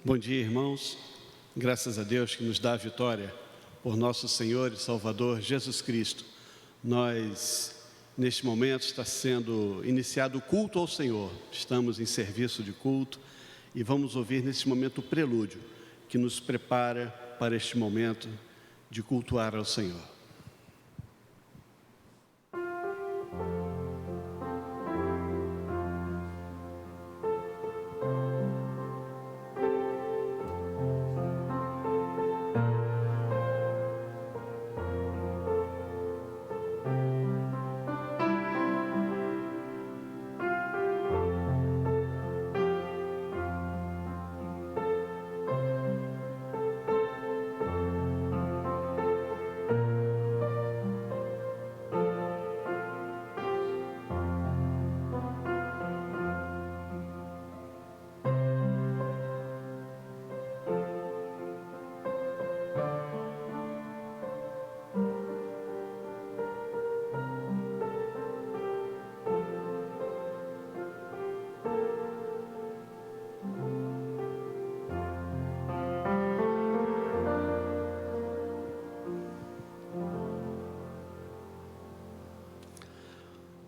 Bom dia, irmãos. Graças a Deus que nos dá a vitória por nosso Senhor e Salvador Jesus Cristo. Neste momento, está sendo iniciado o culto ao Senhor. Estamos em serviço de culto e vamos ouvir neste momento o prelúdio que nos prepara para este momento de cultuar ao Senhor.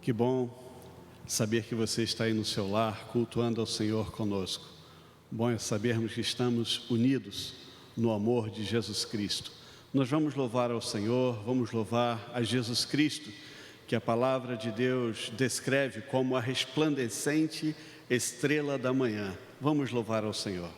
Que bom saber que você está aí no seu lar, cultuando ao Senhor conosco. Bom é sabermos que estamos unidos no amor de Jesus Cristo. Nós vamos louvar ao Senhor, vamos louvar a Jesus Cristo, que a palavra de Deus descreve como a resplandecente estrela da manhã. Vamos louvar ao Senhor.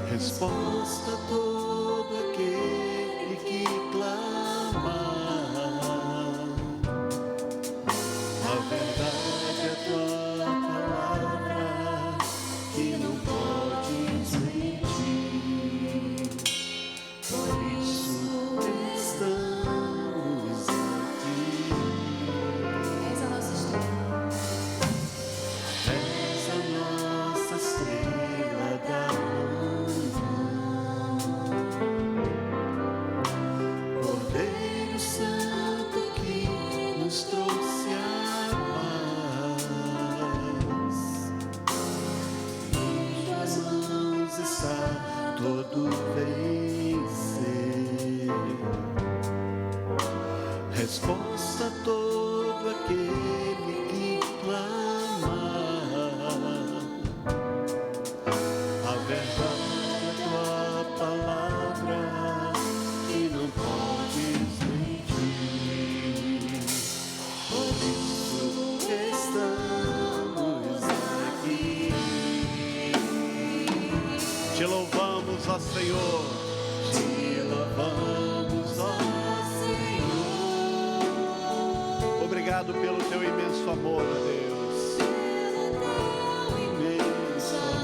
Resposta a todo aquele que clama. A verdade é a tua palavra, que não podes mentir. Por isso estamos aqui. És a nossa estrela. És a nossa estrela da trouxe a paz. Em tuas mãos está todo vencer. Resposta a todo aquele que clama. A verdade é tua palavra, que não podes mentir. Por isso estamos aqui. Te louvamos, ó Senhor. Te louvamos, ó Senhor. Obrigado pelo teu imenso amor, ó Deus. Pelo teu imenso amor.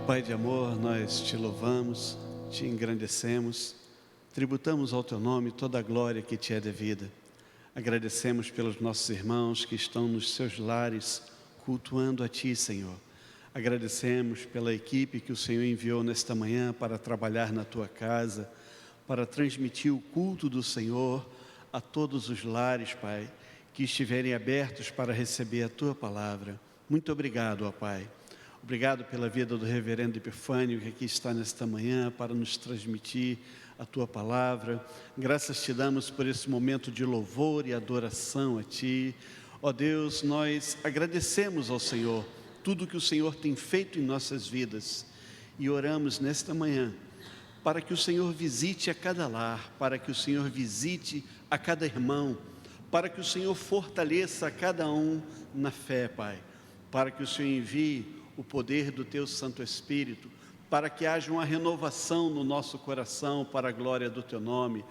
Pai de amor, nós te louvamos, te engrandecemos, tributamos ao teu nome toda a glória que te é devida. Agradecemos pelos nossos irmãos que estão nos seus lares, cultuando a ti, Senhor. Agradecemos pela equipe que o Senhor enviou nesta manhã para trabalhar na tua casa, para transmitir o culto do Senhor a todos os lares, Pai, que estiverem abertos para receber a tua palavra. Muito obrigado, ó Pai. Obrigado pela vida do reverendo Epifânio, que aqui está nesta manhã para nos transmitir a tua palavra. Graças te damos por esse momento de louvor e adoração a ti. Ó Deus, nós agradecemos ao Senhor tudo que o Senhor tem feito em nossas vidas e oramos nesta manhã para que o Senhor visite a cada lar, para que o Senhor visite a cada irmão, para que o Senhor fortaleça a cada um na fé, Pai, para que o Senhor envie o poder do Teu Santo Espírito, para que haja uma renovação no nosso coração para a glória do Teu nome,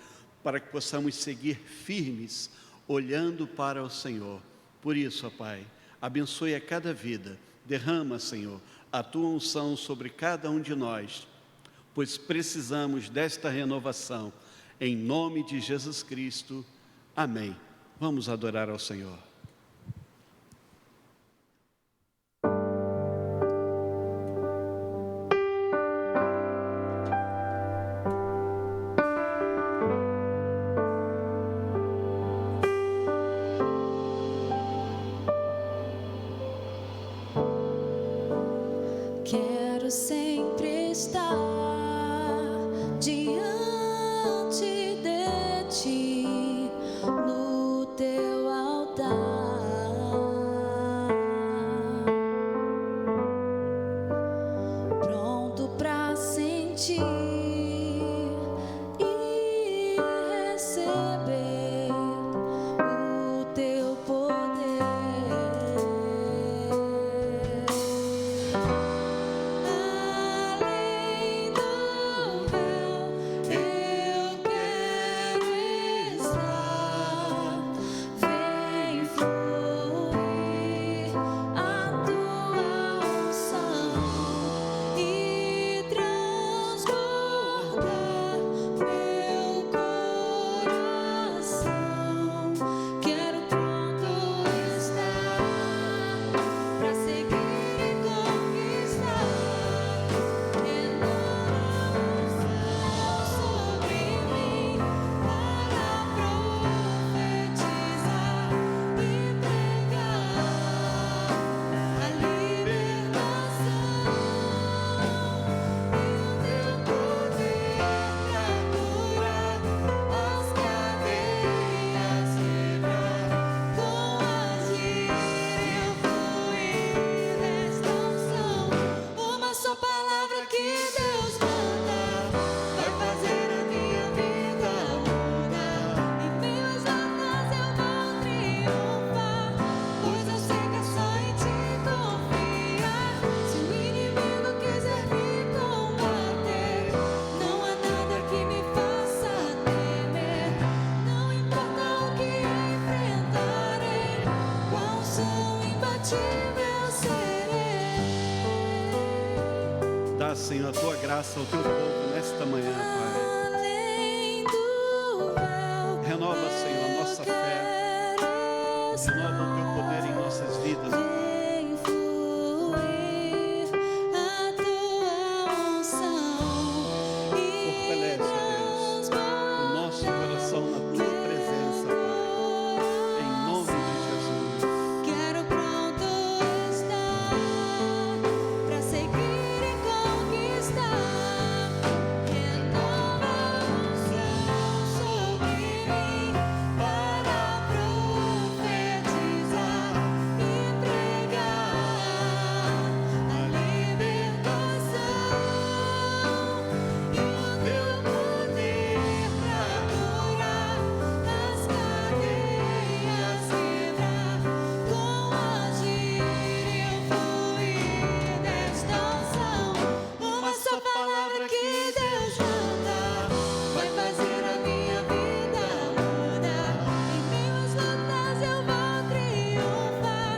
para que possamos seguir firmes, olhando para o Senhor. Por isso, ó Pai, abençoe a cada vida, derrama, Senhor, a Tua unção sobre cada um de nós, pois precisamos desta renovação, em nome de Jesus Cristo. Amém. Vamos adorar ao Senhor. Quero sempre estar diante de Ti, no Teu altar, pronto para sentir e receber o Teu poder. Dá, Senhor, a Tua graça ao Teu povo nesta manhã, Pai. Renova, Senhor, a nossa fé. Renova o Teu poder em nossas vidas, Pai. Fortalece, ó Deus, o nosso coração na Tua presença, Pai. Em nome de Jesus. Quero pronto estar para seguir e conquistar. Renova a unção sobre mim para profetizar e pregar a libertação e o Teu poder para curar as cadeias, quebrar com agir e o fluir desta unção. Uma só palavra que Deus manda vai fazer a minha vida mudar. Em meio às lutas eu vou triunfar,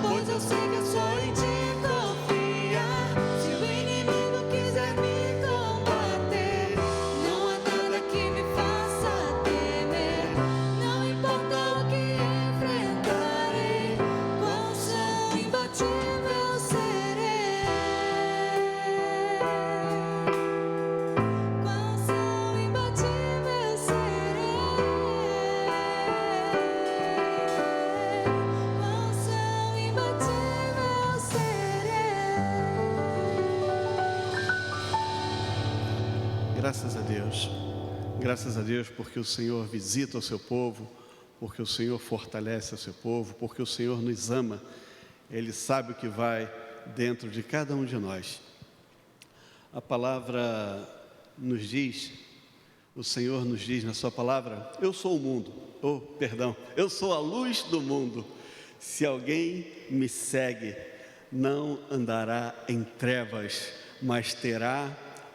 pois eu sei que é só em Ti confiar. Se o inimigo quiser me combater, não há nada que me faça temer. Não importa o que enfrentarei, quão são imbatível serei. Quão são imbatível serei. Quão são imbatível serei. Graças a Deus. Graças a Deus porque o Senhor visita o Seu povo, porque o Senhor fortalece o Seu povo, porque o Senhor nos ama. Ele sabe o que vai dentro de cada um de nós. A palavra nos diz, o Senhor nos diz na Sua palavra: eu sou o mundo, eu sou a luz do mundo. Se alguém me segue, não andará em trevas, mas terá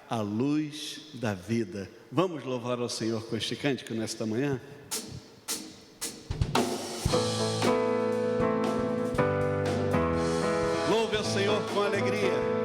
a luz da vida. Vamos louvar ao Senhor com este cântico nesta manhã? Louve ao Senhor com alegria.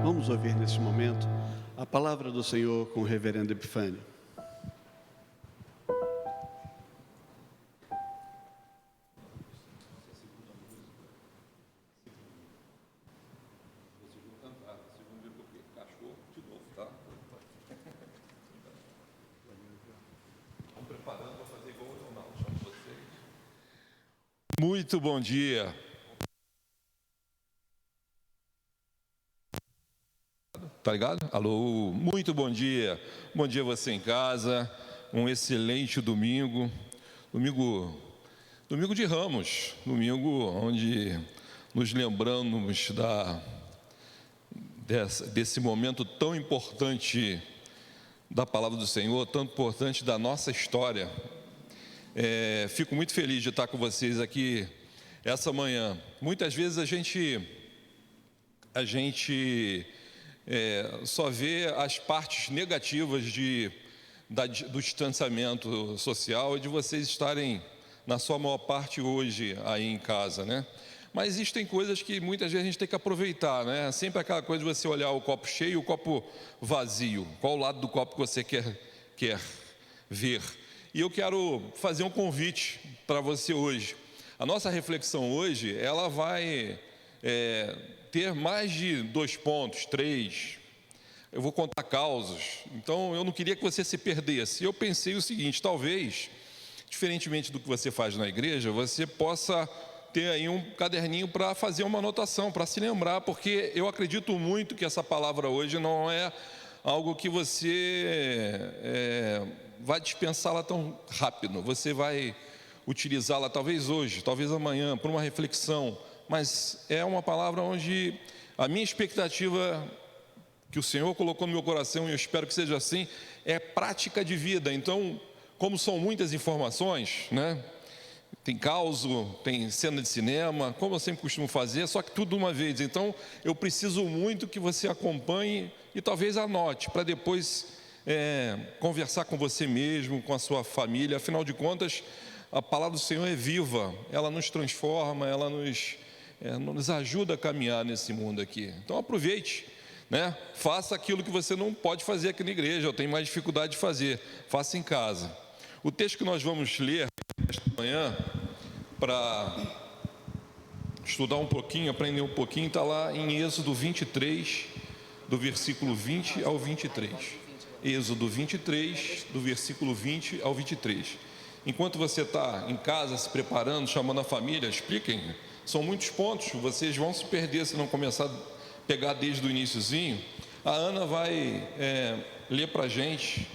Vamos ouvir neste momento a palavra do Senhor com o reverendo Epifânio. Muito bom dia. Tá ligado? Alô, muito bom dia. Bom dia você em casa. Um excelente domingo. Domingo de Ramos. Domingo onde nos lembramos desse momento tão importante da palavra do Senhor, tão importante da nossa história. Fico muito feliz de estar com vocês aqui essa manhã. Muitas vezes a gente só vê as partes negativas do distanciamento social e de vocês estarem, na sua maior parte, hoje aí em casa, né? Mas existem coisas que muitas vezes a gente tem que aproveitar, né? Sempre aquela coisa de você olhar o copo cheio e o copo vazio. Qual o lado do copo que você quer ver? E eu quero fazer um convite para você hoje. A nossa reflexão hoje, ela vai ter mais de 2 pontos, 3. Eu vou contar causos. Então, eu não queria que você se perdesse. Eu pensei o seguinte: talvez, diferentemente do que você faz na igreja, você possa ter aí um caderninho para fazer uma anotação, para se lembrar, porque eu acredito muito que essa palavra hoje não é algo que você vai dispensá-la tão rápido. Você vai utilizá-la talvez hoje, talvez amanhã, por uma reflexão, mas é uma palavra onde a minha expectativa, que o Senhor colocou no meu coração, e eu espero que seja assim, é prática de vida. Então, como são muitas informações, né? Tem causo, tem cena de cinema, como eu sempre costumo fazer, só que tudo de uma vez. Então, eu preciso muito que você acompanhe e talvez anote, para depois conversar com você mesmo, com a sua família. Afinal de contas, a palavra do Senhor é viva, ela nos transforma, ela nos ajuda a caminhar nesse mundo aqui. Então, aproveite, né? Faça aquilo que você não pode fazer aqui na igreja, eu tenho mais dificuldade de fazer, faça em casa. O texto que nós vamos ler esta manhã, para estudar um pouquinho, aprender um pouquinho, está lá em Êxodo 23, do versículo 20 ao 23. Êxodo 23, do versículo 20 ao 23. Enquanto você está em casa, se preparando, chamando a família, expliquem. São muitos pontos, vocês vão se perder se não começar a pegar desde o iniciozinho. A Ana vai ler para a gente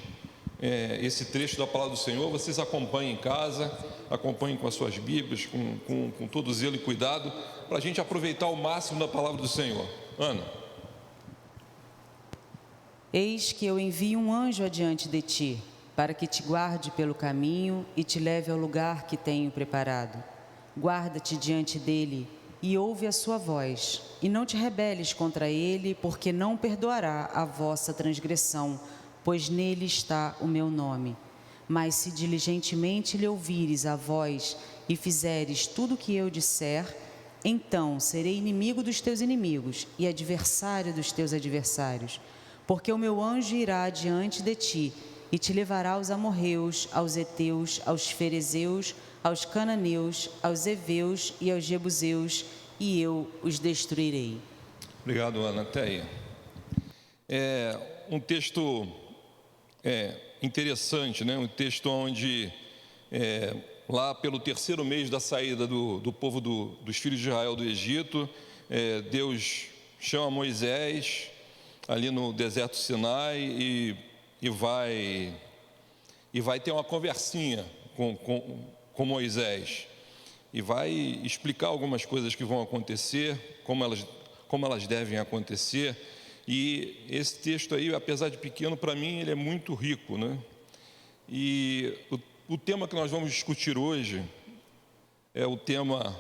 esse trecho da palavra do Senhor. Vocês acompanhem em casa, acompanhem com as suas Bíblias, com todo zelo e cuidado, para a gente aproveitar o máximo da palavra do Senhor. Ana. Eis que eu envio um anjo adiante de ti, para que te guarde pelo caminho e te leve ao lugar que tenho preparado. Guarda-te diante dele e ouve a sua voz, e não te rebeles contra ele, porque não perdoará a vossa transgressão, pois nele está o meu nome. Mas se diligentemente lhe ouvires a voz e fizeres tudo o que eu disser, então serei inimigo dos teus inimigos e adversário dos teus adversários. Porque o meu anjo irá adiante de ti e te levará aos amorreus, aos heteus, aos ferezeus, aos cananeus, aos heveus e aos jebuseus, e eu os destruirei. Obrigado, Ana. Até aí. É um texto interessante, né? Um texto onde, lá pelo 3º mês da saída do povo dos filhos de Israel do Egito, Deus chama Moisés ali no deserto Sinai e vai ter uma conversinha com Moisés, e vai explicar algumas coisas que vão acontecer, como elas devem acontecer. E esse texto aí, apesar de pequeno, para mim ele é muito rico, né? E o tema que nós vamos discutir hoje é o tema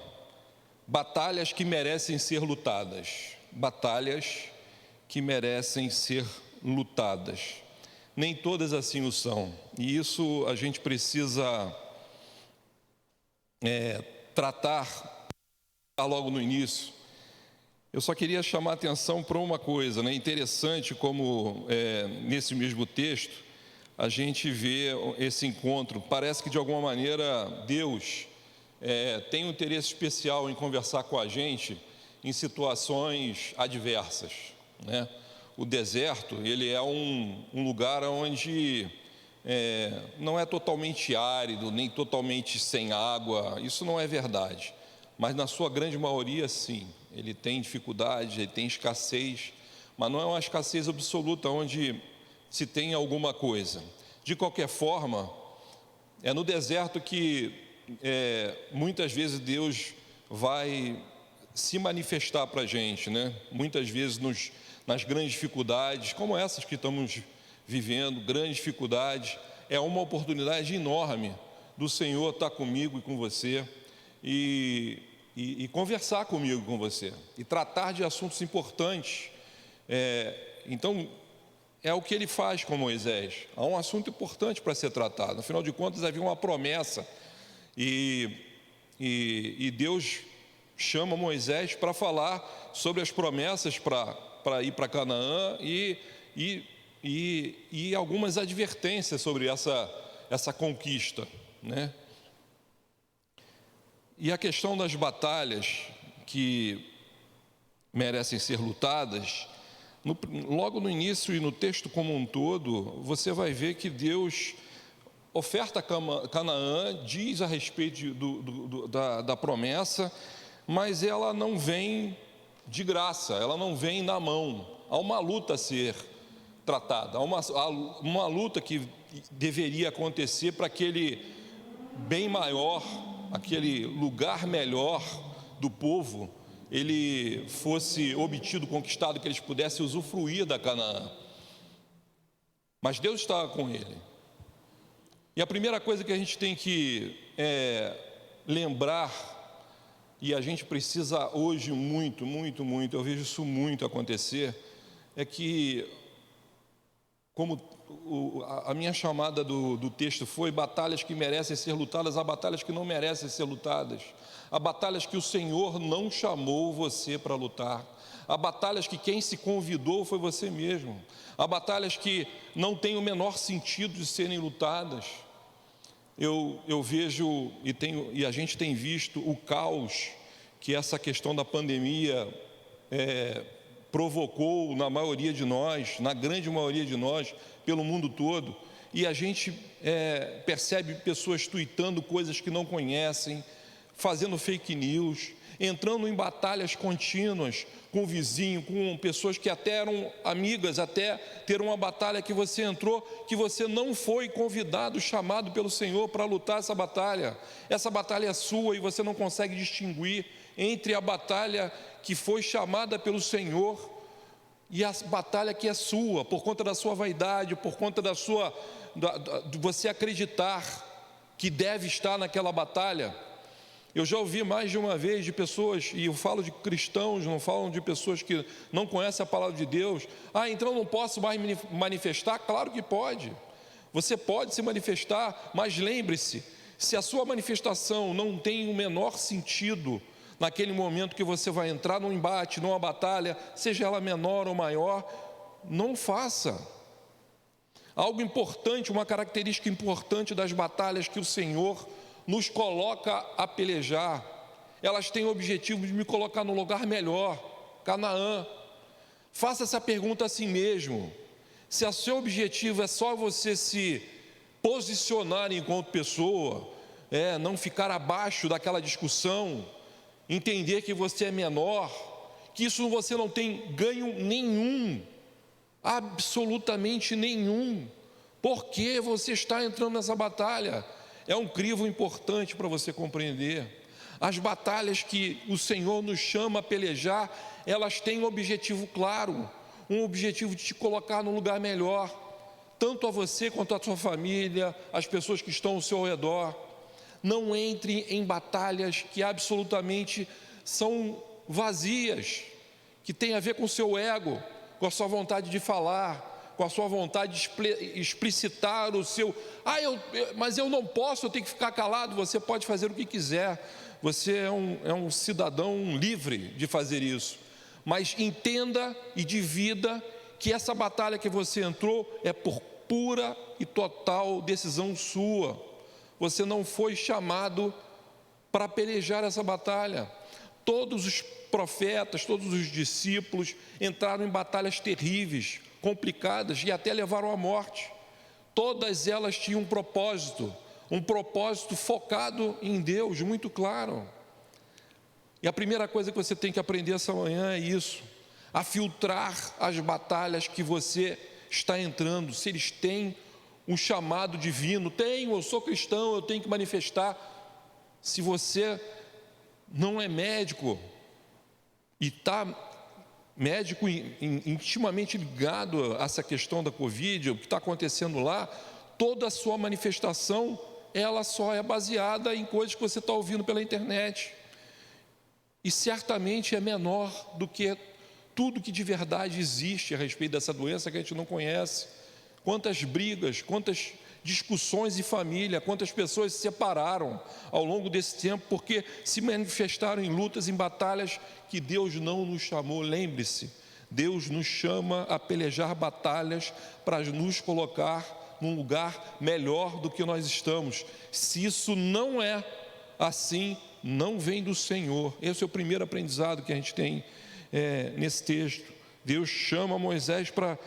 batalhas que merecem ser lutadas. Batalhas que merecem ser lutadas. Nem todas assim o são. E isso a gente precisa tratar logo no início. Eu só queria chamar a atenção para uma coisa, né? Interessante como nesse mesmo texto a gente vê esse encontro. Parece que de alguma maneira Deus tem um interesse especial em conversar com a gente em situações adversas, né? O deserto, ele é um lugar onde não é totalmente árido, nem totalmente sem água. Isso não é verdade, mas na sua grande maioria sim. Ele tem dificuldade, ele tem escassez, mas não é uma escassez absoluta onde se tem alguma coisa. De qualquer forma, é no deserto que muitas vezes Deus vai se manifestar para a gente, né? Muitas vezes nas grandes dificuldades, como essas que estamos vivendo, grandes dificuldades, é uma oportunidade enorme do Senhor estar comigo e com você e conversar comigo, com você, e tratar de assuntos importantes. Então, é o que ele faz com Moisés. Há um assunto importante para ser tratado. Afinal de contas, havia uma promessa e Deus chama Moisés para falar sobre as promessas para ir para Canaã e algumas advertências sobre essa conquista, né? E a questão das batalhas que merecem ser lutadas, logo no início e no texto como um todo, você vai ver que Deus oferta Canaã, diz a respeito da promessa, mas ela não vem de graça, ela não vem na mão. Há uma luta a ser tratada, há uma luta que deveria acontecer para aquele bem maior, aquele lugar melhor do povo, ele fosse obtido, conquistado, que eles pudessem usufruir da Canaã. Mas Deus estava com ele. E a primeira coisa que a gente tem que lembrar, e a gente precisa hoje muito, eu vejo isso muito acontecer, é que, como a minha chamada do texto foi: batalhas que merecem ser lutadas, há batalhas que não merecem ser lutadas, há batalhas que o Senhor não chamou você para lutar, há batalhas que quem se convidou foi você mesmo, há batalhas que não têm o menor sentido de serem lutadas. Eu vejo e a gente tem visto o caos que essa questão da pandemia provocou na maioria de nós, na grande maioria de nós, pelo mundo todo, e a gente percebe pessoas tuitando coisas que não conhecem, fazendo fake news, entrando em batalhas contínuas com o vizinho, com pessoas que até eram amigas, até ter uma batalha que você entrou, que você não foi convidado, chamado pelo Senhor para lutar essa batalha é sua e você não consegue distinguir entre a batalha que foi chamada pelo Senhor e a batalha que é sua, por conta da sua vaidade, por conta de você acreditar que deve estar naquela batalha. Eu já ouvi mais de uma vez de pessoas, e eu falo de cristãos, não falo de pessoas que não conhecem a palavra de Deus: então não posso mais me manifestar? Claro que pode, você pode se manifestar, mas lembre-se, se a sua manifestação não tem o menor sentido naquele momento que você vai entrar num embate, numa batalha, seja ela menor ou maior, não faça. Algo importante, uma característica importante das batalhas que o Senhor nos coloca a pelejar, elas têm o objetivo de me colocar no lugar melhor, Canaã. Faça essa pergunta a si mesmo: se o seu objetivo é só você se posicionar enquanto pessoa, não ficar abaixo daquela discussão, entender que você é menor, que isso você não tem ganho nenhum, absolutamente nenhum, porque você está entrando nessa batalha. É um crivo importante para você compreender. As batalhas que o Senhor nos chama a pelejar, elas têm um objetivo claro, um objetivo de te colocar num lugar melhor, tanto a você quanto a sua família, as pessoas que estão ao seu redor. Não entre em batalhas que absolutamente são vazias, que têm a ver com o seu ego, com a sua vontade de falar, com a sua vontade de explicitar o seu... mas eu não posso, eu tenho que ficar calado. Você pode fazer o que quiser, você é um cidadão livre de fazer isso, mas entenda e divida que essa batalha que você entrou é por pura e total decisão sua. Você não foi chamado para pelejar essa batalha. Todos os profetas, todos os discípulos entraram em batalhas terríveis, complicadas, e até levaram à morte. Todas elas tinham um propósito focado em Deus, muito claro. E a primeira coisa que você tem que aprender essa manhã é isso: a filtrar as batalhas que você está entrando, se eles têm um chamado divino. Eu sou cristão, eu tenho que manifestar. Se você não é médico e está médico intimamente ligado a essa questão da Covid, o que está acontecendo lá, toda a sua manifestação, ela só é baseada em coisas que você está ouvindo pela internet, e certamente é menor do que tudo que de verdade existe a respeito dessa doença que a gente não conhece. Quantas brigas, quantas discussões em família, quantas pessoas se separaram ao longo desse tempo porque se manifestaram em lutas, em batalhas que Deus não nos chamou. Lembre-se, Deus nos chama a pelejar batalhas para nos colocar num lugar melhor do que nós estamos. Se isso não é assim, não vem do Senhor. Esse é o primeiro aprendizado que a gente tem nesse texto. Deus chama Moisés para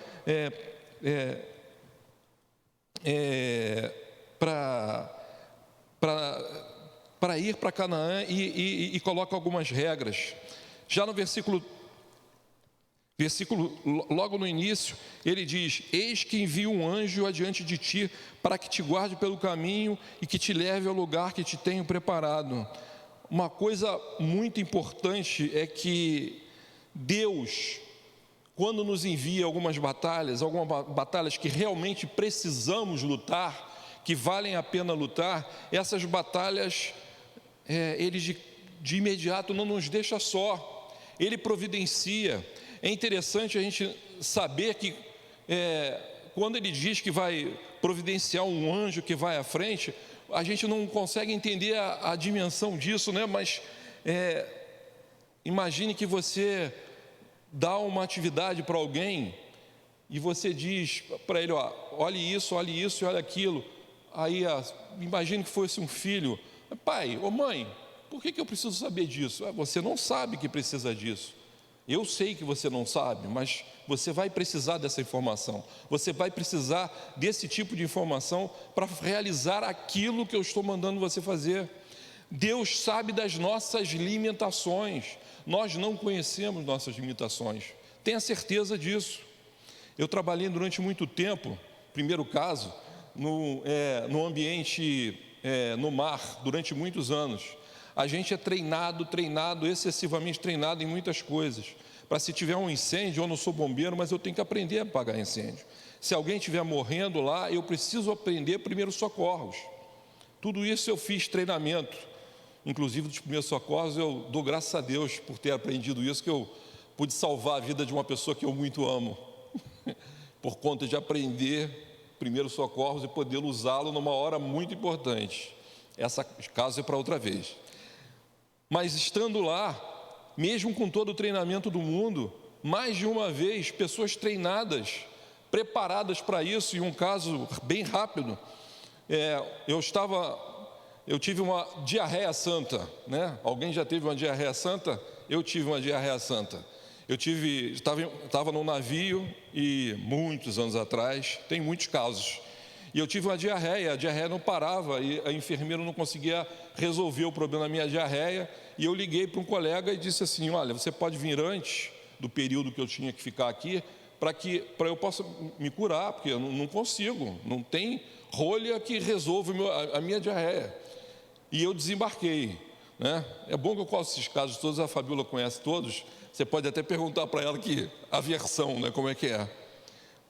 ir para Canaã e coloca algumas regras. Já no versículo, logo no início, ele diz: eis que envio um anjo adiante de ti, para que te guarde pelo caminho e que te leve ao lugar que te tenho preparado. Uma coisa muito importante é que Deus, quando nos envia algumas batalhas que realmente precisamos lutar, que valem a pena lutar, essas batalhas, Ele de imediato não nos deixa só, Ele providencia. É interessante a gente saber que quando Ele diz que vai providenciar um anjo que vai à frente, a gente não consegue entender a dimensão disso, né? Mas imagine que você dá uma atividade para alguém e você diz para ele: olhe isso e olha aquilo. Aí imagine que fosse um filho: pai ou mãe, por que eu preciso saber disso? Você não sabe que precisa disso. Eu sei que você não sabe, mas você vai precisar dessa informação. Você vai precisar desse tipo de informação para realizar aquilo que eu estou mandando você fazer. Deus sabe das nossas limitações. Nós não conhecemos nossas limitações. Tenha certeza disso. Eu trabalhei durante muito tempo, primeiro caso, no ambiente, no mar, durante muitos anos. A gente é treinado, excessivamente treinado em muitas coisas. Para se tiver um incêndio, eu não sou bombeiro, mas eu tenho que aprender a apagar incêndio. Se alguém estiver morrendo lá, eu preciso aprender primeiros socorros. Tudo isso eu fiz treinamento. Inclusive dos primeiros socorros, eu dou graças a Deus por ter aprendido isso, que eu pude salvar a vida de uma pessoa que eu muito amo. Por conta de aprender primeiros socorros e poder usá-lo numa hora muito importante. Esse caso é para outra vez. Mas estando lá, mesmo com todo o treinamento do mundo, mais de uma vez, pessoas treinadas, preparadas para isso, e um caso bem rápido, eu tive uma diarreia santa, né? Alguém já teve uma diarreia santa? Eu tive uma diarreia santa. Estava num navio, e muitos anos atrás, tem muitos casos, e eu tive uma diarreia, a diarreia não parava, e a enfermeira não conseguia resolver o problema da minha diarreia, e eu liguei para um colega e disse assim: olha, você pode vir antes do período que eu tinha que ficar aqui, para eu possa me curar, porque eu não consigo, não tem rolha que resolva a minha diarreia. E eu desembarquei, né? É bom que eu conheço esses casos todos, a Fabiola conhece todos, você pode até perguntar para ela a versão, né, como é que é.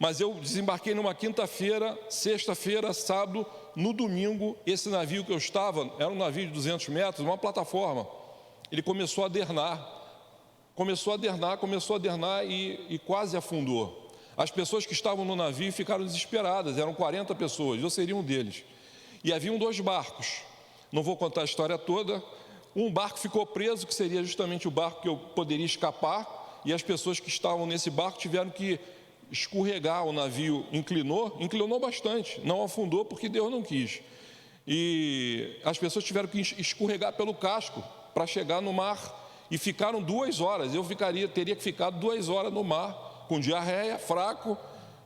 Mas eu desembarquei numa quinta-feira, sexta-feira, sábado, no domingo, esse navio que eu estava, era um navio de 200 metros, uma plataforma, ele começou a dernar e quase afundou. As pessoas que estavam no navio ficaram desesperadas, eram 40 pessoas, eu seria um deles. E haviam 2 barcos, não vou contar a história toda. Um barco ficou preso, que seria justamente o barco que eu poderia escapar, e as pessoas que estavam nesse barco tiveram que escorregar, o navio inclinou bastante, não afundou porque Deus não quis. E as pessoas tiveram que escorregar pelo casco para chegar no mar, e ficaram 2 horas, teria que ficar 2 horas no mar, com diarreia, fraco,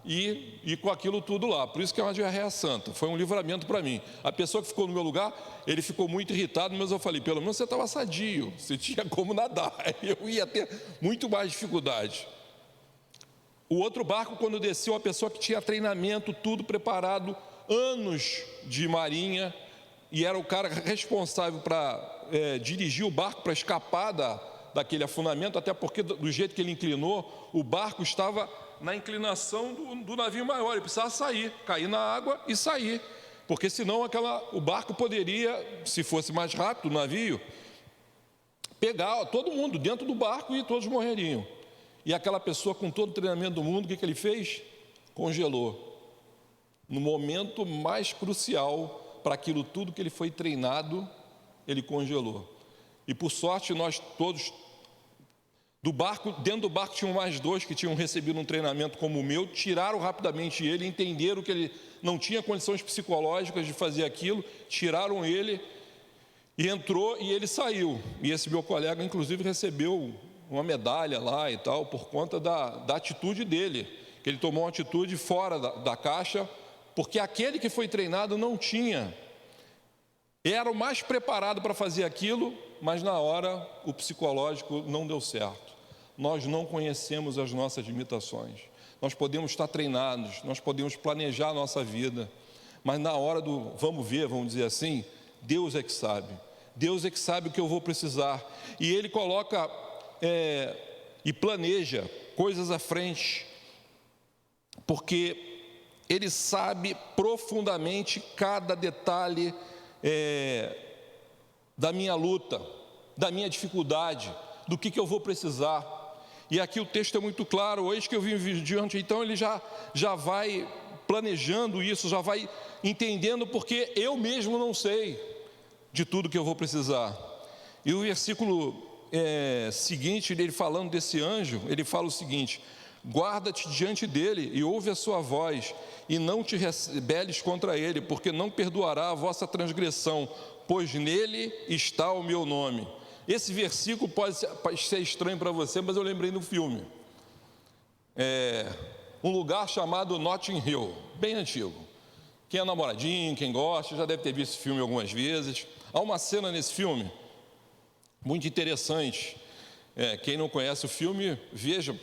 e com aquilo tudo lá. Por isso que é uma diarreia santa, foi um livramento para mim. A pessoa que ficou no meu lugar, ele ficou muito irritado, mas eu falei: pelo menos você estava sadio, você tinha como nadar, eu ia ter muito mais dificuldade. O outro barco, quando desceu, a pessoa que tinha treinamento, tudo preparado, anos de marinha, e era o cara responsável para dirigir o barco para escapar daquele afundamento, até porque do jeito que ele inclinou, o barco estava na inclinação do navio maior, ele precisava sair, cair na água e sair, porque senão o barco poderia, se fosse mais rápido o navio, pegar todo mundo dentro do barco e todos morreriam. E aquela pessoa, com todo o treinamento do mundo, o que ele fez? Congelou. No momento mais crucial para aquilo tudo que ele foi treinado, ele congelou. E por sorte, nós todos dentro do barco tinham mais 2 que tinham recebido um treinamento como o meu, tiraram rapidamente ele, entenderam que ele não tinha condições psicológicas de fazer aquilo, tiraram ele, e entrou e ele saiu. E esse meu colega, inclusive, recebeu uma medalha lá e tal, por conta da atitude dele, que ele tomou uma atitude fora da caixa, porque aquele que foi treinado não tinha. Era o mais preparado para fazer aquilo, mas na hora o psicológico não deu certo. Nós não conhecemos as nossas limitações. Nós podemos estar treinados, nós podemos planejar a nossa vida, mas na hora do vamos ver, vamos dizer assim, Deus é que sabe. Deus é que sabe o que eu vou precisar. E Ele coloca e planeja coisas à frente, porque Ele sabe profundamente cada detalhe da minha luta, da minha dificuldade, do que eu vou precisar. E aqui o texto é muito claro, eis que eu vim diante, então ele já vai planejando isso, já vai entendendo, porque eu mesmo não sei de tudo que eu vou precisar. E o versículo seguinte, ele falando desse anjo, ele fala o seguinte: guarda-te diante dele e ouve a sua voz, e não te rebeles contra ele, porque não perdoará a vossa transgressão, pois nele está o meu nome. Esse versículo pode ser estranho para você, mas eu lembrei do filme. Um lugar chamado Notting Hill, bem antigo. Quem é namoradinho, quem gosta, já deve ter visto esse filme algumas vezes. Há uma cena nesse filme muito interessante. Quem não conhece o filme, veja,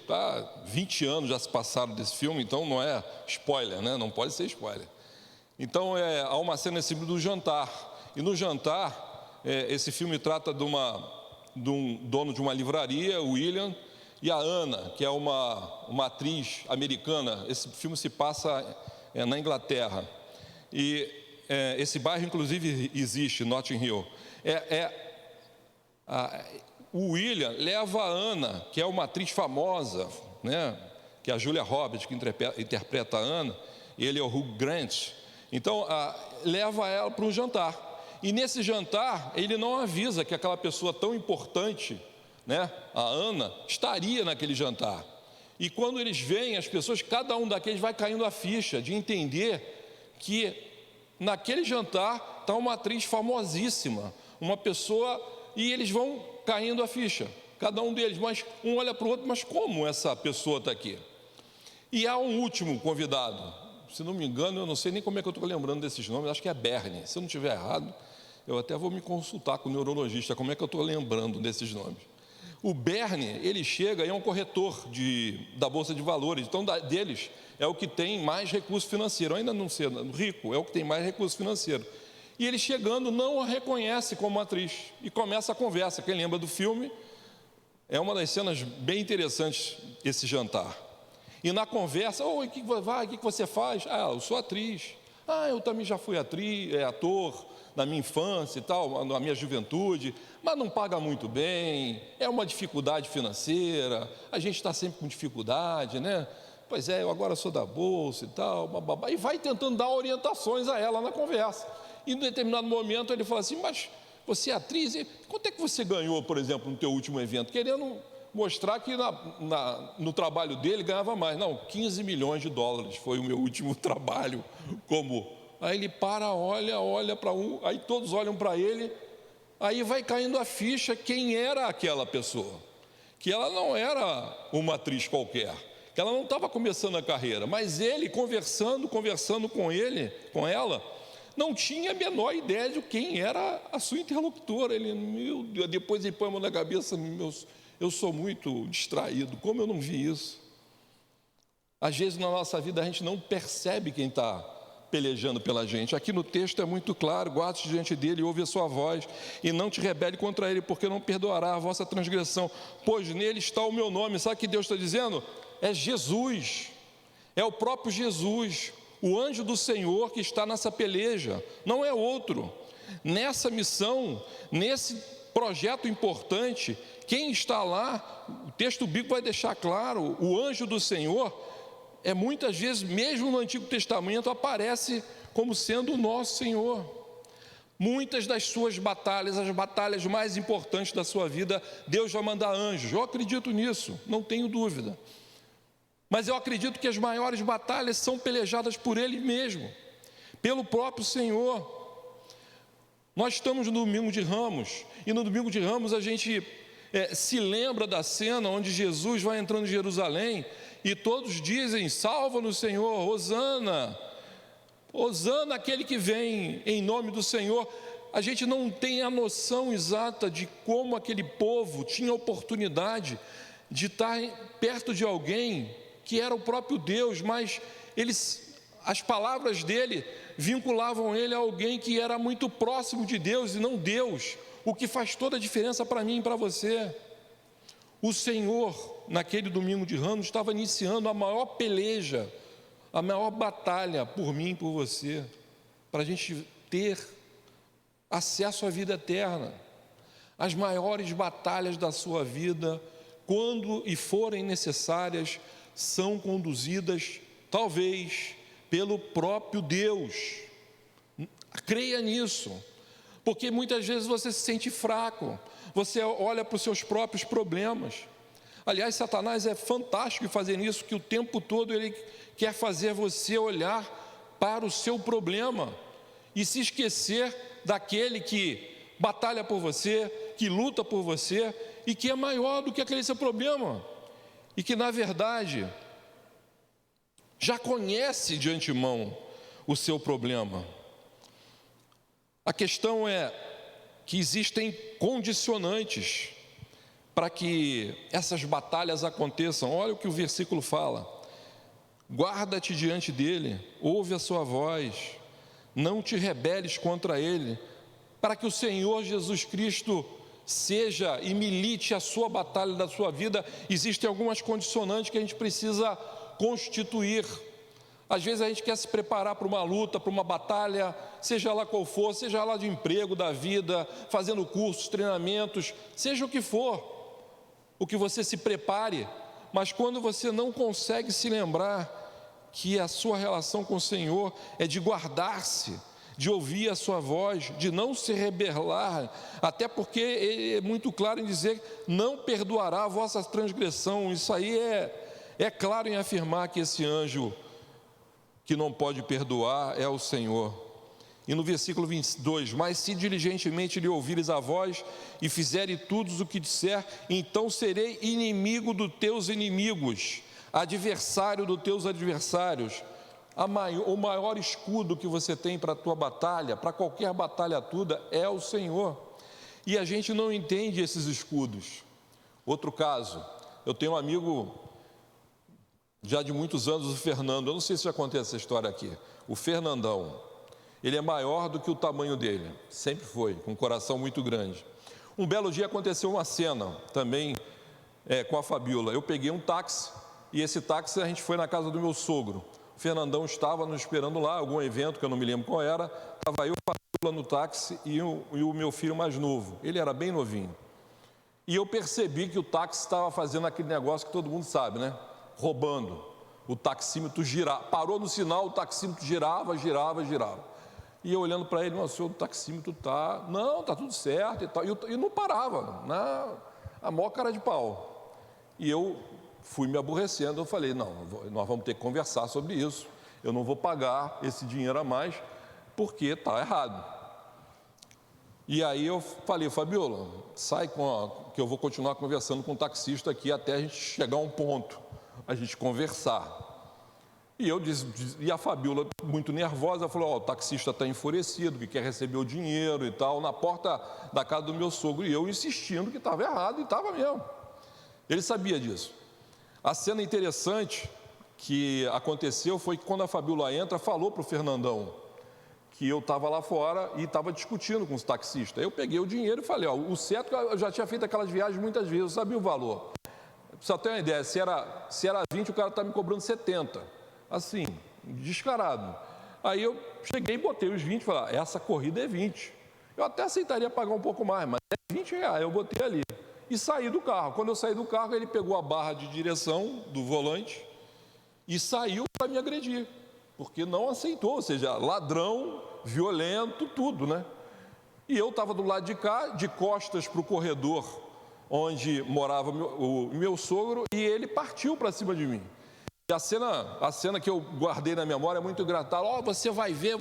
20 anos já se passaram desse filme, então não é spoiler, né? Não pode ser spoiler. Então, há uma cena nesse filme do jantar. E no jantar, esse filme trata de um dono de uma livraria, o William, e a Ana, que é uma atriz americana. Esse filme se passa na Inglaterra. E esse bairro, inclusive, existe, Notting Hill. O William leva a Ana, que é uma atriz famosa, né, que é a Julia Roberts, que interpreta a Ana, e ele é o Hugh Grant. Então, leva ela para um jantar. E nesse jantar, ele não avisa que aquela pessoa tão importante, né, a Ana, estaria naquele jantar. E quando eles veem as pessoas, cada um daqueles vai caindo a ficha de entender que naquele jantar está uma atriz famosíssima, uma pessoa, e eles vão caindo a ficha, cada um deles, mas um olha para o outro, mas como essa pessoa está aqui? E há um último convidado, se não me engano, eu não sei nem como é que eu estou lembrando desses nomes, acho que é Bernie, se eu não estiver errado, eu até vou me consultar com o neurologista, como é que eu estou lembrando desses nomes. O Bernie, ele chega e é um corretor da Bolsa de Valores, então deles é o que tem mais recurso financeiro, ainda não sendo rico, é o que tem mais recurso financeiro. E ele chegando não a reconhece como atriz, e começa a conversa. Quem lembra do filme, é uma das cenas bem interessantes esse jantar. E na conversa, o que você faz? Eu sou atriz. Eu também já fui ator na minha infância e tal, na minha juventude, mas não paga muito bem, é uma dificuldade financeira, a gente está sempre com dificuldade, né? Pois eu agora sou da Bolsa e tal, bababá, e vai tentando dar orientações a ela na conversa. E em determinado momento ele fala assim, mas você é atriz, e quanto é que você ganhou, por exemplo, no teu último evento? Querendo mostrar que no trabalho dele ganhava mais. Não, 15 milhões de dólares foi o meu último trabalho como... Aí ele olha para um, aí todos olham para ele, aí vai caindo a ficha quem era aquela pessoa. Que ela não era uma atriz qualquer, que ela não estava começando a carreira, mas ele conversando com ela, não tinha a menor ideia de quem era a sua interlocutora. Ele, meu Deus, depois ele põe a mão na cabeça, eu sou muito distraído, como eu não vi isso? Às vezes na nossa vida a gente não percebe quem está pelejando pela gente. Aqui no texto é muito claro, guarda-te diante dele e ouve a sua voz, e não te rebele contra ele, porque não perdoará a vossa transgressão, pois nele está o meu nome. Sabe o que Deus está dizendo? É Jesus, é o próprio Jesus, o anjo do Senhor que está nessa peleja, não é outro. Nessa missão, nesse projeto importante, quem está lá, o texto bíblico vai deixar claro, o anjo do Senhor, muitas vezes, mesmo no Antigo Testamento, aparece como sendo o nosso Senhor. Muitas das suas batalhas, as batalhas mais importantes da sua vida, Deus vai mandar anjos. Eu acredito nisso, não tenho dúvida. Mas eu acredito que as maiores batalhas são pelejadas por Ele mesmo, pelo próprio Senhor. Nós estamos no Domingo de Ramos, e no Domingo de Ramos a gente se lembra da cena onde Jesus vai entrando em Jerusalém e todos dizem: salva-nos, Senhor, hosana, hosana aquele que vem em nome do Senhor. A gente não tem a noção exata de como aquele povo tinha oportunidade de estar perto de alguém que era o próprio Deus, mas as palavras dele vinculavam ele a alguém que era muito próximo de Deus e não Deus, o que faz toda a diferença para mim e para você. O Senhor, naquele domingo de Ramos, estava iniciando a maior peleja, a maior batalha por mim e por você, para a gente ter acesso à vida eterna. As maiores batalhas da sua vida, quando e forem necessárias, são conduzidas, talvez, pelo próprio Deus. Creia nisso, porque muitas vezes você se sente fraco, você olha para os seus próprios problemas. Aliás, Satanás é fantástico em fazer isso, que o tempo todo ele quer fazer você olhar para o seu problema e se esquecer daquele que batalha por você, que luta por você e que é maior do que aquele seu problema e que, na verdade, já conhece de antemão o seu problema. A questão é que existem condicionantes para que essas batalhas aconteçam. Olha o que o versículo fala: guarda-te diante dele, ouve a sua voz, não te rebeles contra ele, para que o Senhor Jesus Cristo seja e milite a sua batalha da sua vida. Existem algumas condicionantes que a gente precisa constituir. Às vezes a gente quer se preparar para uma luta, para uma batalha, seja lá qual for, seja lá de emprego, da vida, fazendo cursos, treinamentos, seja o que for, o que você se prepare, mas quando você não consegue se lembrar que a sua relação com o Senhor é de guardar-se, de ouvir a sua voz, de não se rebelar, até porque ele é muito claro em dizer: não perdoará a vossa transgressão. Isso aí é claro em afirmar que esse anjo que não pode perdoar é o Senhor. E no versículo 22, mas se diligentemente lhe ouvires a voz e fizere tudo o que disser, então serei inimigo dos teus inimigos, adversário dos teus adversários. O maior escudo que você tem para a tua batalha, para qualquer batalha toda, é o Senhor. E a gente não entende esses escudos. Outro caso, eu tenho um amigo já de muitos anos, o Fernando. Eu não sei se já contei essa história aqui. O Fernandão, ele é maior do que o tamanho dele, sempre foi, com um coração muito grande. Um belo dia aconteceu uma cena também com a Fabiola. Eu peguei um táxi e esse táxi a gente foi na casa do meu sogro. O Fernandão estava nos esperando lá, algum evento que eu não me lembro qual era. Estava eu, a Fabiola no táxi e o meu filho mais novo. Ele era bem novinho. E eu percebi que o táxi estava fazendo aquele negócio que todo mundo sabe, né? Roubando. O taxímetro girava, parou no sinal, o taxímetro girava. E eu olhando para ele: senhor, o taxímetro está... Não, está tudo certo e tal. E não parava, a maior cara de pau. E eu fui me aborrecendo, eu falei: não, nós vamos ter que conversar sobre isso. Eu não vou pagar esse dinheiro a mais, porque está errado. E aí eu falei: Fabiola, sai que eu vou continuar conversando com o taxista aqui até a gente chegar a um ponto, a gente conversar. E eu disse, e a Fabiola, muito nervosa, falou: o taxista está enfurecido, que quer receber o dinheiro e tal, na porta da casa do meu sogro. E eu insistindo que estava errado, e estava mesmo. Ele sabia disso. A cena interessante que aconteceu foi que, quando a Fabiola entra, falou para o Fernandão que eu estava lá fora e estava discutindo com os taxistas. Eu peguei o dinheiro e falei: o certo, eu já tinha feito aquelas viagens muitas vezes, eu sabia o valor. Pra você ter uma ideia, se era 20, o cara está me cobrando 70. Assim, descarado. Aí eu cheguei e botei os 20 e falei: essa corrida é 20. Eu até aceitaria pagar um pouco mais, mas é 20 reais, eu botei ali. E saí do carro. Quando eu saí do carro, ele pegou a barra de direção do volante e saiu para me agredir, porque não aceitou, ou seja, ladrão, violento, tudo, né? E eu estava do lado de cá, de costas para o corredor onde morava o meu sogro, e ele partiu para cima de mim. E a cena que eu guardei na memória é muito engraçada. Você vai ver,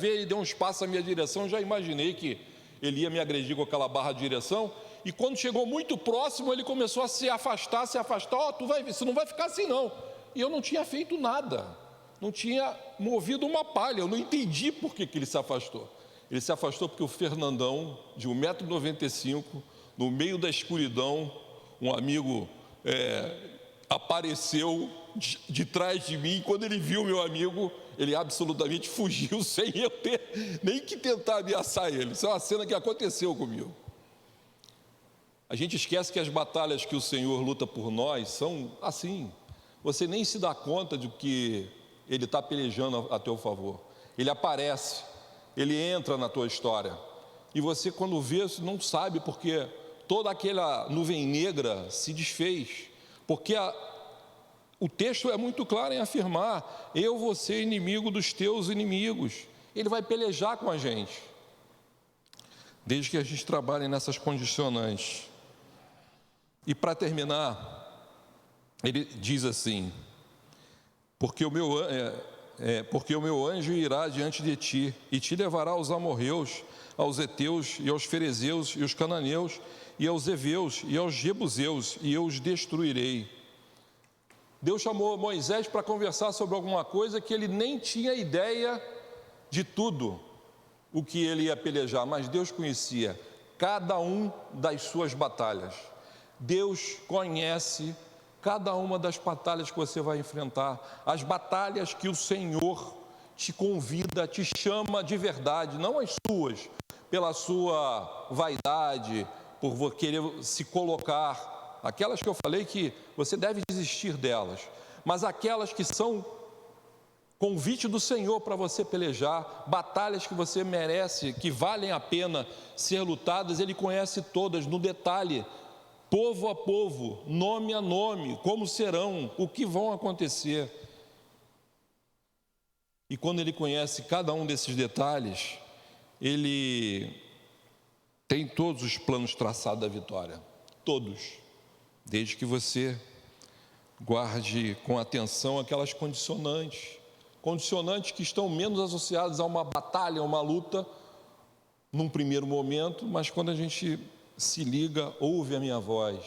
ele deu uns passos à minha direção. Já imaginei que ele ia me agredir com aquela barra de direção, E quando chegou muito próximo, ele começou a se afastar. Ó, tu vai ver, você não vai ficar assim não. E eu não tinha feito nada, não tinha movido uma palha. Eu não entendi por que ele se afastou. Ele se afastou porque o Fernandão, de 1,95 m, no meio da escuridão, um amigo apareceu de trás de mim. Quando ele viu meu amigo, ele absolutamente fugiu, sem eu ter nem que tentar ameaçar ele. Isso é uma cena que aconteceu comigo. A gente esquece que as batalhas que o Senhor luta por nós são assim. Você nem se dá conta de que Ele está pelejando a teu favor. Ele aparece, Ele entra na tua história. E você, quando vê, não sabe, porque toda aquela nuvem negra se desfez. Porque o texto é muito claro em afirmar: eu vou ser inimigo dos teus inimigos. Ele vai pelejar com a gente, desde que a gente trabalhe nessas condicionantes. E para terminar, ele diz assim: porque o meu anjo irá diante de ti, e te levará aos amorreus, aos heteus, e aos ferezeus, e aos cananeus, e aos heveus, e aos jebuseus, e eu os destruirei. Deus chamou Moisés para conversar sobre alguma coisa que ele nem tinha ideia de tudo o que ele ia pelejar, mas Deus conhecia cada um das suas batalhas. Deus conhece cada uma das batalhas que você vai enfrentar, as batalhas que o Senhor te convida, te chama de verdade, não as suas, pela sua vaidade, por querer se colocar, aquelas que eu falei que você deve desistir delas, mas aquelas que são convite do Senhor para você pelejar, batalhas que você merece, que valem a pena ser lutadas. Ele conhece todas no detalhe, povo a povo, nome a nome, como serão, o que vão acontecer. E quando Ele conhece cada um desses detalhes, Ele tem todos os planos traçados da vitória, todos, desde que você guarde com atenção aquelas condicionantes que estão menos associadas a uma batalha, a uma luta, num primeiro momento, mas quando a gente se liga, ouve a minha voz,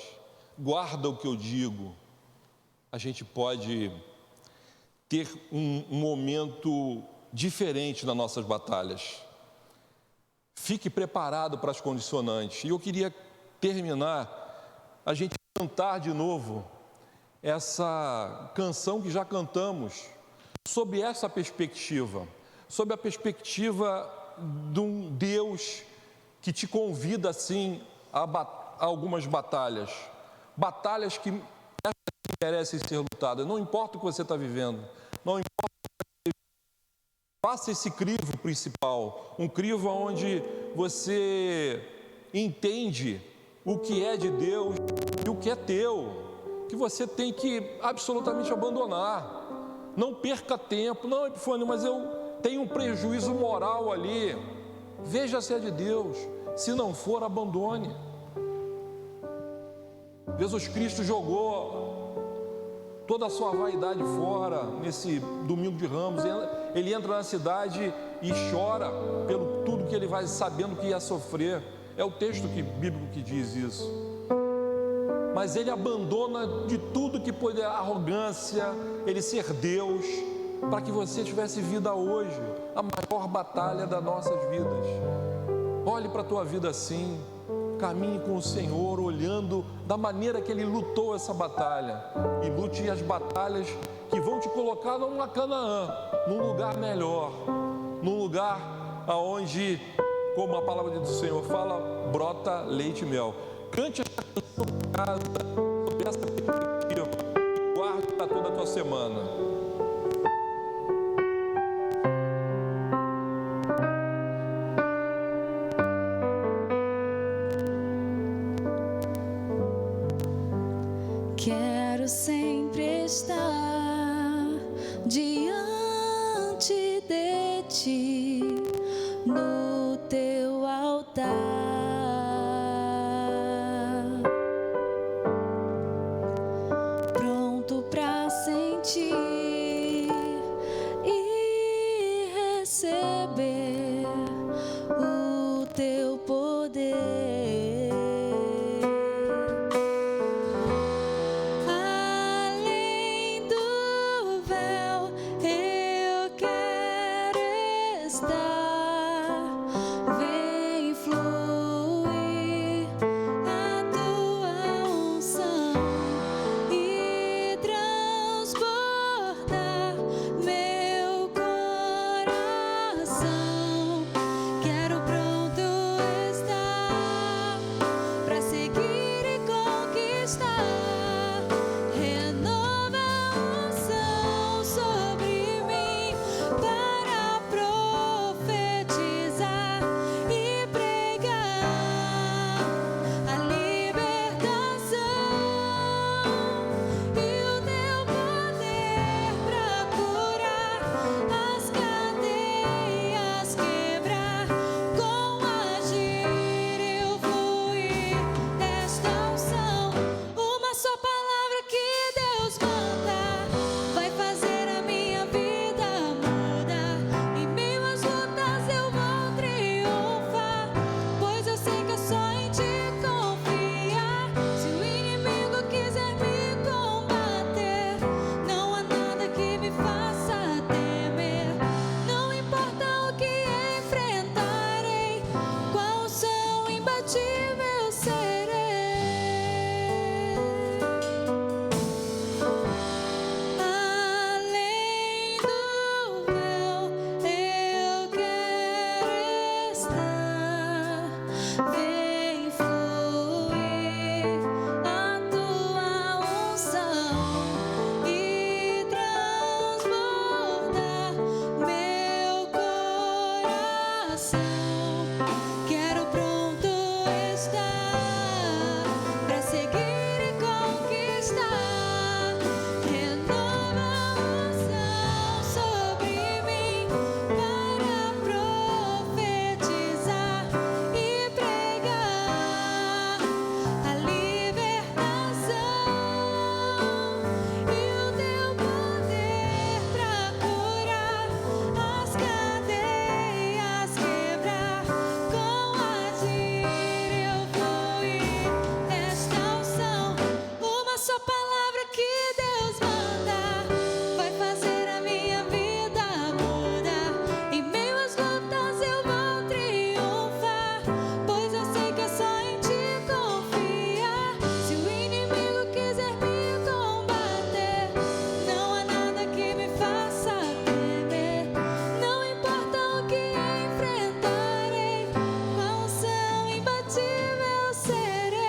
guarda o que eu digo, a gente pode ter um momento diferente nas nossas batalhas. Fique preparado para as condicionantes. E eu queria terminar, a gente cantar de novo essa canção que já cantamos, sob essa perspectiva, sob a perspectiva de um Deus que te convida assim a algumas batalhas que merecem ser lutadas. Não importa o que você está vivendo, não importa. Faça esse crivo principal, um crivo onde você entende o que é de Deus e o que é teu, que você tem que absolutamente abandonar. Não perca tempo. Não, Epifânio, mas eu tenho um prejuízo moral ali. Veja se é de Deus. Se não for, abandone. Jesus Cristo jogou toda a sua vaidade fora nesse domingo de Ramos. Ele entra na cidade e chora pelo tudo que ele vai sabendo que ia sofrer. É o texto bíblico que diz isso. Mas ele abandona de tudo que pode, a arrogância, ele ser Deus, para que você tivesse vida hoje, a maior batalha das nossas vidas. Olhe para a tua vida assim, caminhe com o Senhor, olhando da maneira que Ele lutou essa batalha, e lute as batalhas que vão te colocar numa Canaã, num lugar melhor, num lugar aonde, como a palavra do Senhor fala, brota leite e mel. Cante essa canção em casa, sobre essa perspectiva, guarde para toda a tua semana. Quero sempre estar diante de ti, no teu altar, pronto para sentir e receber o teu poder. conquistar. Renova a unção sobre mim para profetizar e pregar a libertação e o teu poder para curar as cadeias, quebrar com agir eu fluir desta unção. Uma só palavra que Deus manda vai fazer a minha vida mudar. Em meio às lutas eu vou triunfar, pois eu sei que é só em ti confiar. Se o inimigo quiser me combater, não há nada que me faça temer. Não importa o que enfrentarei, com a unção imbatível serei. Além do véu, eu quero estar. Vem fluir a tua unção e transbordar meu coração. Quero pronto estar para seguir e conquistar. Renova a unção sobre mim para profetizar e pregar a libertação e o teu poder para curar as cadeias, quebrar com agir eu fluir desta unção. Uma só palavra que Deus manda vai fazer a minha vida mudar. Em meio às lutas eu vou triunfar, pois eu sei que é só em ti confiar. Se o inimigo quiser me combater, não há nada que me faça temer. Não importa o que enfrentarei, com a unção imbatível serei.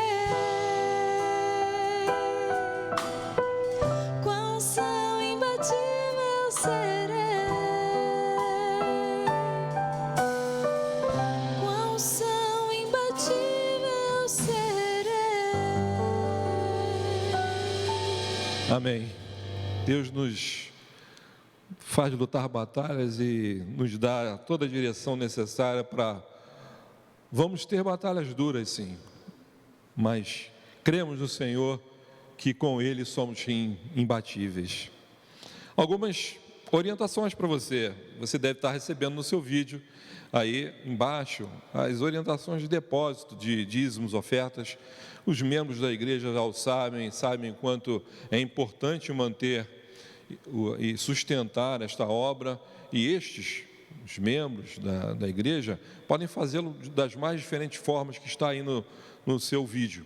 Com a unção imbatível serei. Com a unção imbatível serei. Amém. Deus nos faz lutar batalhas e nos dá toda a direção necessária para... Vamos ter batalhas duras, sim, mas cremos no Senhor que com Ele somos imbatíveis. Algumas orientações para você. Você deve estar recebendo no seu vídeo, aí embaixo, as orientações de depósito de dízimos, ofertas. Os membros da igreja já o sabem quanto é importante manter e sustentar esta obra. E estes, os membros da igreja, podem fazê-lo das mais diferentes formas que está aí no seu vídeo.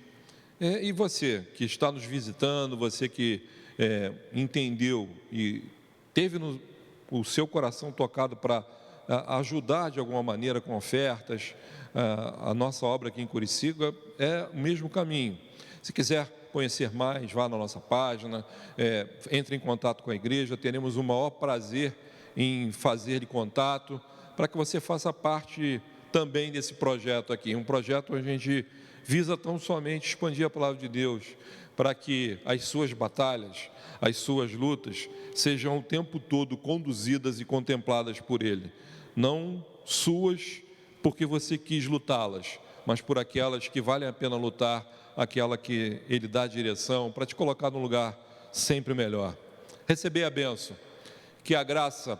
E você que está nos visitando, você que entendeu e teve o seu coração tocado para ajudar de alguma maneira com ofertas, a nossa obra aqui em Curicica é o mesmo caminho. Se quiser conhecer mais, vá na nossa página, entre em contato com a igreja, teremos o maior prazer em fazer contato, para que você faça parte também desse projeto aqui, um projeto onde a gente visa tão somente expandir a palavra de Deus, para que as suas batalhas, as suas lutas, sejam o tempo todo conduzidas e contempladas por Ele. Não suas porque você quis lutá-las, mas por aquelas que valem a pena lutar, aquela que Ele dá a direção, para te colocar num lugar sempre melhor. Receber a bênção, que a graça,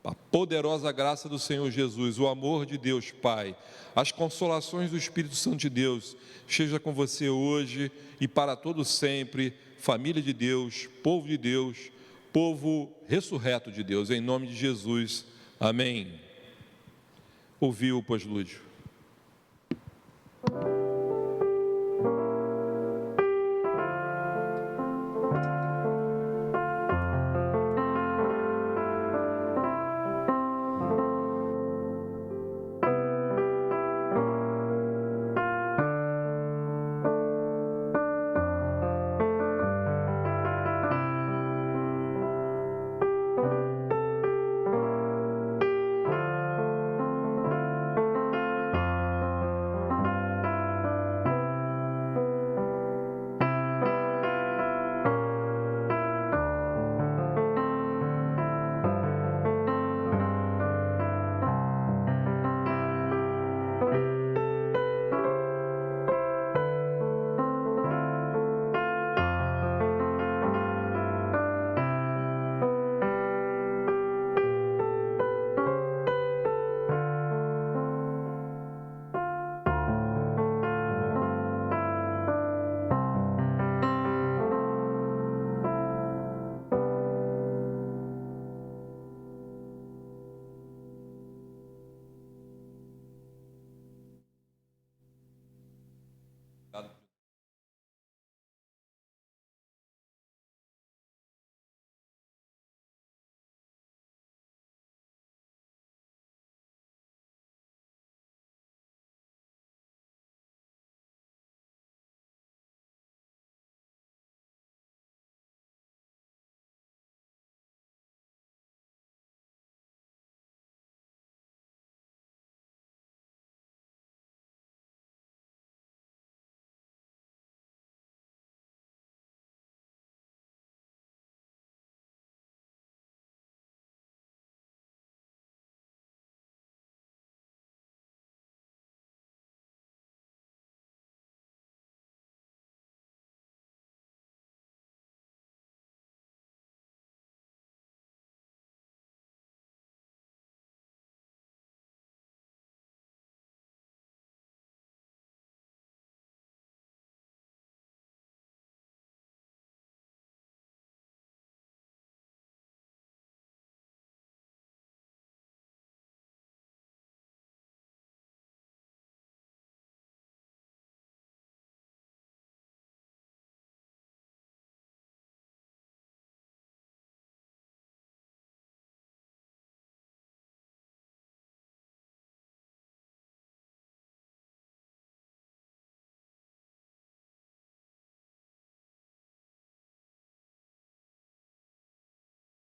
a poderosa graça do Senhor Jesus, o amor de Deus Pai, as consolações do Espírito Santo de Deus, esteja com você hoje e para todo sempre, família de Deus, povo ressurreto de Deus, em nome de Jesus, amém. Ouviu, pois, Lúdio.